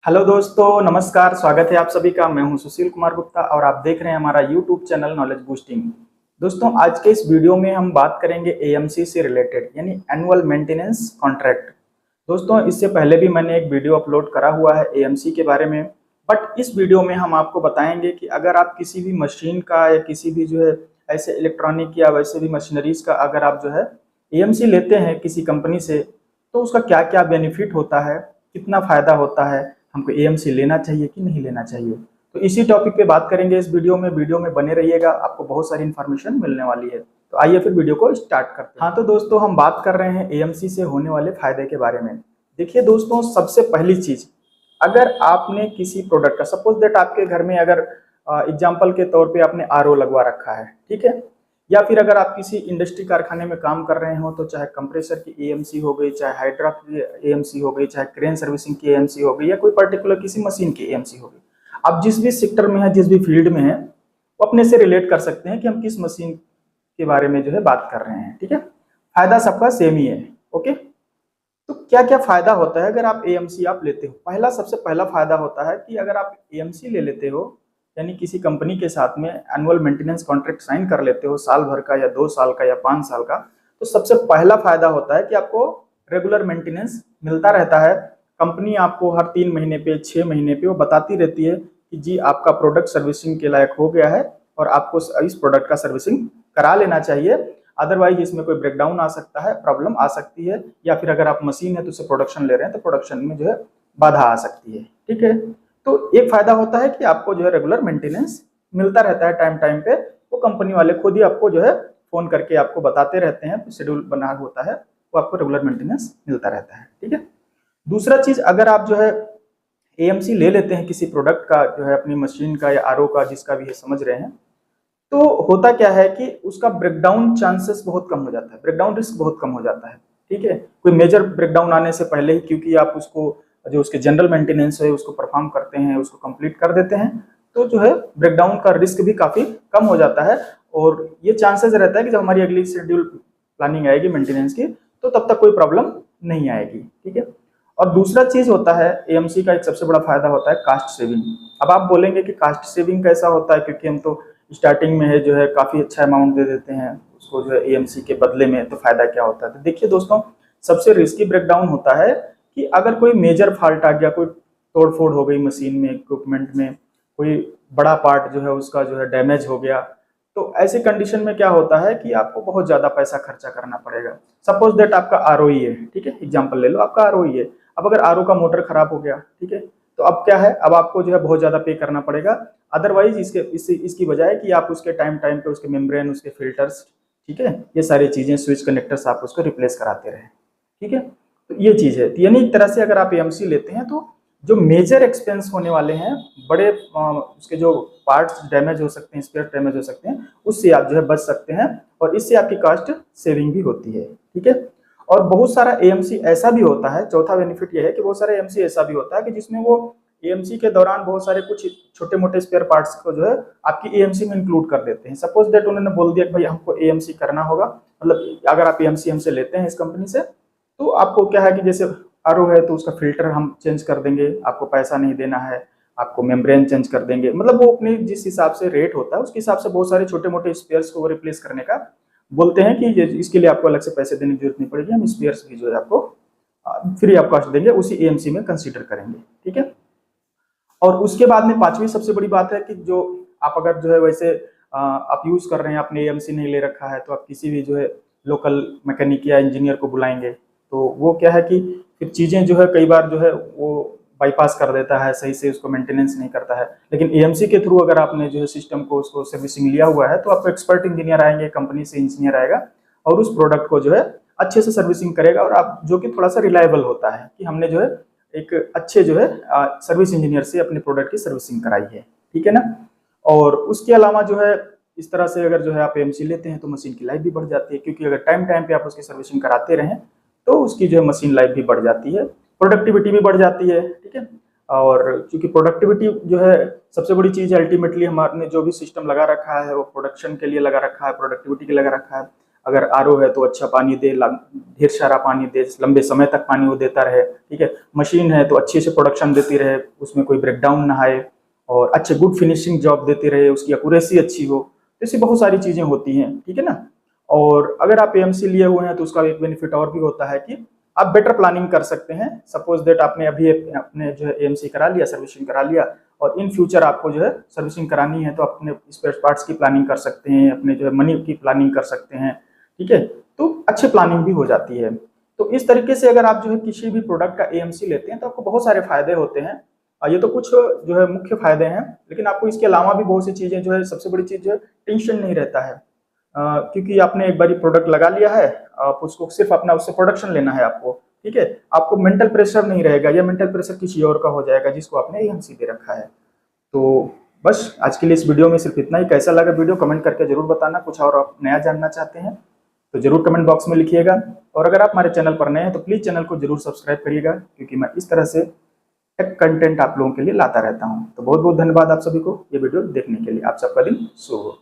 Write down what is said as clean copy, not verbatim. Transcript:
Hello दोस्तों, नमस्कार। स्वागत है आप सभी का। मैं हूं सुशील कुमार गुप्ता और आप देख रहे हैं हमारा यूट्यूब चैनल नॉलेज बूस्टिंग। दोस्तों, आज के इस वीडियो में हम बात करेंगे एएमसी से रिलेटेड यानी एनुअल मेंटेनेंस कॉन्ट्रैक्ट। दोस्तों, इससे पहले भी मैंने एक वीडियो अपलोड करा हुआ है एएमसी के बारे में, बट इस वीडियो में हम आपको बताएंगे कि अगर आप किसी भी मशीन का या किसी भी जो है ऐसे इलेक्ट्रॉनिक या वैसे भी मशीनरीज का अगर आप जो है एएमसी लेते हैं किसी कंपनी से, तो उसका क्या क्या बेनिफिट होता है, कितना फायदा होता है, हमको एएमसी लेना चाहिए कि नहीं लेना चाहिए। तो इसी टॉपिक पे बात करेंगे इस वीडियो में बने रहिएगा, आपको बहुत सारी इन्फॉर्मेशन मिलने वाली है। तो आइए फिर वीडियो को स्टार्ट करते हैं। हाँ, तो दोस्तों हम बात कर रहे हैं एएमसी से होने वाले फायदे के बारे में। देखिए दोस्तों, सबसे पहली चीज, अगर आपने किसी प्रोडक्ट का सपोज दैट आपके घर में अगर एग्जाम्पल के तौर पे आपने आरओ लगवा रखा है, ठीक है, या फिर अगर आप किसी इंडस्ट्री कारखाने में काम कर रहे हो तो चाहे कंप्रेसर की एएमसी हो गई, चाहे हाइड्रा की एएमसी हो गई, चाहे क्रेन सर्विसिंग की एएमसी हो गई, या कोई पर्टिकुलर किसी मशीन की एएमसी हो गई। आप जिस भी सेक्टर में है, जिस भी फील्ड में है, वो अपने से रिलेट कर सकते हैं कि हम किस मशीन के बारे में जो है बात कर रहे हैं। ठीक है, फायदा सबका सेम ही है। ओके, तो क्या क्या फायदा होता है अगर आप एएमसी आप लेते हो। सबसे पहला फायदा होता है कि अगर आप एएमसी ले लेते हो यानी किसी कंपनी के साथ में एनुअल मेंटेनेंस कॉन्ट्रैक्ट साइन कर लेते हो, साल भर का या 2 साल का या 5 साल का, तो सबसे पहला फायदा होता है कि आपको रेगुलर मेंटेनेंस मिलता रहता है। कंपनी आपको हर 3 महीने पे 6 महीने पे वो बताती रहती है कि जी आपका प्रोडक्ट सर्विसिंग के लायक हो गया है और आपको इस प्रोडक्ट का सर्विसिंग करा लेना चाहिए, अदरवाइज इसमें कोई ब्रेकडाउन आ सकता है, प्रॉब्लम आ सकती है, या फिर अगर आप मशीन है तो उसे प्रोडक्शन ले रहे हैं तो प्रोडक्शन में जो है बाधा आ सकती है। ठीक है, तो एक फायदा होता है कि आपको जो है रेगुलर मेंटेनेंस मिलता रहता है टाइम टाइम पे। वो कंपनी वाले खुद ही आपको जो है फोन करके आपको बताते रहते हैं, शेड्यूल बना होता है, वो आपको रेगुलर मेंटेनेंस मिलता रहता है। ठीक है, दूसरा चीज, अगर आप जो है एएमसी ले लेते हैं किसी प्रोडक्ट का, जो है अपनी मशीन का या आरओ का, जिसका भी ये समझ रहे हैं, तो होता क्या है कि उसका ब्रेकडाउन चांसेस बहुत कम हो जाता है, ब्रेकडाउन रिस्क बहुत कम हो जाता है। ठीक है, कोई मेजर ब्रेकडाउन आने से पहले ही, क्योंकि आप उसको जो उसके जनरल मेंटेनेंस है उसको परफॉर्म करते हैं, उसको कंप्लीट कर देते हैं, तो जो है ब्रेकडाउन का रिस्क भी काफी कम हो जाता है। और ये चांसेस रहता है कि जब हमारी अगली शेड्यूल प्लानिंग आएगी मेंटेनेंस की, तो तब तक कोई प्रॉब्लम नहीं आएगी। ठीक है, और दूसरा चीज होता है एएमसी का एक सबसे बड़ा फायदा होता है कास्ट सेविंग। अब आप बोलेंगे कि कास्ट सेविंग कैसा होता है, क्योंकि हम तो स्टार्टिंग में है जो है काफी अच्छा अमाउंट दे देते हैं उसको जो है एएमसी के बदले में, तो फायदा क्या होता है। तो देखिए दोस्तों, सबसे रिस्की ब्रेकडाउन होता है कि अगर कोई मेजर फॉल्ट आ गया, कोई तोड़फोड़ हो गई मशीन में, इक्विपमेंट में, कोई बड़ा पार्ट जो है उसका जो है डैमेज हो गया, तो ऐसी कंडीशन में क्या होता है कि आपको बहुत ज्यादा पैसा खर्चा करना पड़ेगा। सपोज दैट आपका आरओई है, ठीक है, एग्जांपल ले लो, आपका आरओई है। अब अगर आरओ का मोटर खराब हो गया, ठीक है, तो अब क्या है, अब आपको जो है बहुत ज्यादा पे करना पड़ेगा। अदरवाइज इसकी बजाय कि आप उसके टाइम टाइम पे उसके मेम्ब्रेन, उसके फिल्टर्स, ठीक है, ये सारी चीजें, स्विच कनेक्टर्स आप उसको रिप्लेस कराते रहे। ठीक है, तो ये चीज है। तो यानी एक तरह से अगर आप एएमसी लेते हैं तो जो मेजर एक्सपेंस होने वाले हैं, बड़े उसके जो पार्ट्स डैमेज हो सकते हैं, स्पेयर डैमेज हो सकते हैं, उससे आप जो है बच सकते हैं, और इससे आपकी कॉस्ट सेविंग भी होती है। ठीक है, और बहुत सारा एएमसी ऐसा भी होता है, चौथा बेनिफिट यह है कि बहुत सारा एएमसी ऐसा भी होता है कि जिसमें वो एएमसी के दौरान बहुत सारे कुछ छोटे मोटे स्पेयर पार्ट्स को जो है आपकी एएमसी में इंक्लूड कर देते हैं। सपोज दैट उन्होंने बोल दिया कि भाई हमको एएमसी करना होगा, मतलब अगर आप एएमसी हमसे लेते हैं इस कंपनी से, तो आपको क्या है कि जैसे आरओ है तो उसका फिल्टर हम चेंज कर देंगे, आपको पैसा नहीं देना है, आपको मेम्ब्रेन चेंज कर देंगे, मतलब वो अपने जिस हिसाब से रेट होता है उसके हिसाब से बहुत सारे छोटे मोटे स्पेयर्स को रिप्लेस करने का बोलते हैं कि इसके लिए आपको अलग से पैसे देने की जरूरत नहीं पड़ेगी, हम स्पेयर्स भी जो है आपको फ्री ऑफ कॉस्ट देंगे, उसी एएमसी में कंसीडर करेंगे। ठीक है, और उसके बाद में पांचवी सबसे बड़ी बात है कि जो आप अगर जो है वैसे आप यूज कर रहे हैं, आपने एएमसी नहीं ले रखा है, तो आप किसी भी जो है लोकल मैकेनिक या इंजीनियर को बुलाएंगे, तो वो क्या है कि फिर चीजें जो है कई बार जो है वो बाईपास कर देता है, सही से उसको मेंटेनेंस नहीं करता है। लेकिन एएमसी के थ्रू अगर आपने जो है सिस्टम को उसको सर्विसिंग लिया हुआ है, तो आपको एक्सपर्ट इंजीनियर आएंगे, कंपनी से इंजीनियर आएगा और उस प्रोडक्ट को जो है अच्छे से सर्विसिंग करेगा, और आप जो कि थोड़ा सा रिलायबल होता है कि हमने जो है एक अच्छे जो है सर्विस इंजीनियर से अपने प्रोडक्ट की सर्विसिंग कराई है। ठीक है ना, और उसके अलावा जो है इस तरह से अगर जो है आप एएमसी लेते हैं तो मशीन की लाइफ भी बढ़ जाती है, क्योंकि अगर टाइम टाइम पे आप उसकी सर्विसिंग कराते रहें तो उसकी जो है मशीन लाइफ भी बढ़ जाती है, प्रोडक्टिविटी भी बढ़ जाती है। ठीक है, और क्योंकि प्रोडक्टिविटी जो है सबसे बड़ी चीज है, अल्टीमेटली हमारे जो भी सिस्टम लगा रखा है वो प्रोडक्शन के लिए लगा रखा है, प्रोडक्टिविटी के लगा रखा है। अगर आरओ है तो अच्छा पानी दे, ढेर सारा पानी दे, लंबे समय तक पानी वो देता रहे, ठीक है। मशीन है तो अच्छे से प्रोडक्शन देती रहे, उसमें कोई ब्रेकडाउन ना आए, और अच्छे गुड फिनिशिंग जॉब देती रहे, उसकी एक्यूरेसी अच्छी हो। ऐसी बहुत सारी चीजें होती हैं, ठीक है ना। और अगर आप एएमसी लिए हुए हैं तो उसका एक बेनिफिट और भी होता है कि आप बेटर प्लानिंग कर सकते हैं। सपोज दैट आपने अभी अपने जो है एएमसी करा लिया, सर्विसिंग करा लिया, और इन फ्यूचर आपको जो है सर्विसिंग करानी है तो अपने स्पेयर पार्ट्स की प्लानिंग कर सकते हैं, अपने जो है मनी की प्लानिंग कर सकते हैं, ठीक है। तो अच्छी प्लानिंग भी हो जाती है। तो इस तरीके से अगर आप जो है किसी भी प्रोडक्ट का एएमसी लेते हैं तो आपको बहुत सारे फायदे होते हैं। ये तो कुछ जो है मुख्य फायदे हैं, लेकिन आपको इसके अलावा भी बहुत सी चीजें जो है, सबसे बड़ी चीज जो है टेंशन नहीं रहता है। क्योंकि आपने एक बार प्रोडक्ट लगा लिया है, आप उसको सिर्फ अपना उससे प्रोडक्शन लेना है आपको, ठीक है। आपको मेंटल प्रेशर नहीं रहेगा, या मेंटल प्रेशर किसी और का हो जाएगा जिसको आपने एएमसी दे रखा है। तो बस आज के लिए इस वीडियो में सिर्फ इतना ही। कैसा लगा वीडियो कमेंट करके जरूर बताना। कुछ और आप नया जानना चाहते हैं तो जरूर कमेंट बॉक्स में लिखिएगा। और अगर आप हमारे चैनल पर नए हैं तो प्लीज चैनल को जरूर सब्सक्राइब करिएगा, क्योंकि मैं इस तरह से टेक कंटेंट आप लोगों के लिए लाता रहता हूं। तो बहुत बहुत धन्यवाद आप सभी को ये वीडियो देखने के लिए। आप सबका दिन शुभ हो।